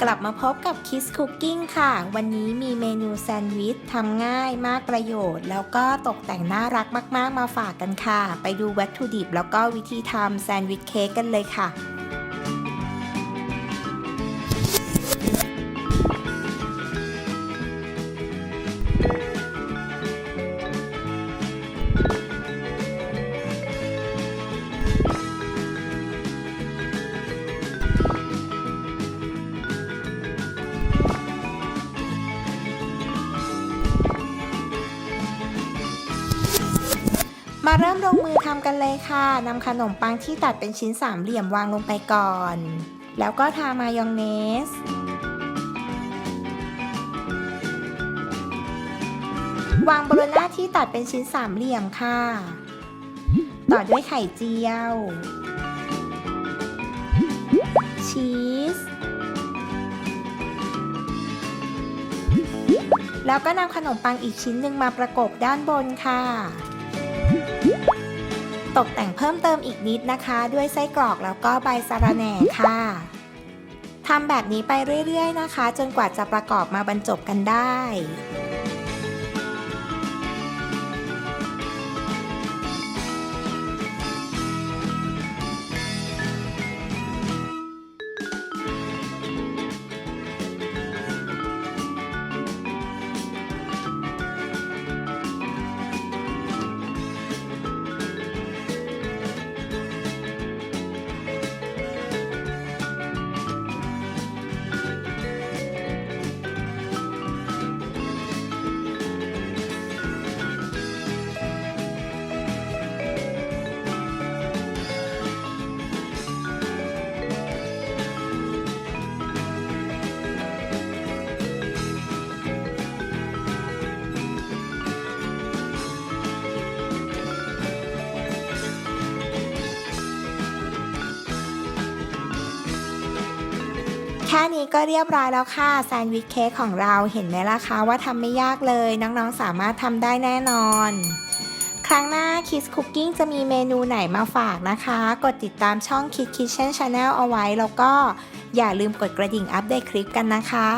กลับมาพบกับ Kids Cooking ค่ะ วันนี้มีเมนูแซนด์วิชทำง่ายมากประโยชน์แล้วก็ตกแต่งน่ารักมากๆมาฝากกันค่ะ ไปดูวัตถุดิบแล้วก็วิธีทำแซนด์วิชเค้กกันเลยค่ะมาเริ่มลงมือทำกันเลยค่ะ นำขนมปังที่ตัดเป็นชิ้นสามเหลี่ยมวางลงไปก่อน แล้วก็ทามายองเนส วางโบโลน่าที่ตัดเป็นชิ้นสามเหลี่ยมค่ะ ต่อด้วยไข่เจียว ชีส แล้วก็นำขนมปังอีกชิ้นหนึ่งมาประกบด้านบนค่ะตกแต่งเพิ่มเติมอีกนิดนะคะด้วยไส้กรอกแล้วก็ใบสะระแหน่ค่ะทำแบบนี้ไปเรื่อยๆนะคะจนกว่าจะประกอบมาบรรจบกันได้แค่นี้ก็เรียบร้อยแล้วค่ะแซนด์วิชเค้กของเราเห็นไหมล่ะคะว่าทำไม่ยากเลยน้องๆสามารถทำได้แน่นอนครั้งหน้า Kids Cooking จะมีเมนูไหนมาฝากนะคะกดติดตามช่อง Kids Kitchen Channel เอาไว้แล้วก็อย่าลืมกดกระดิ่งอัปเดตคลิปกันนะคะ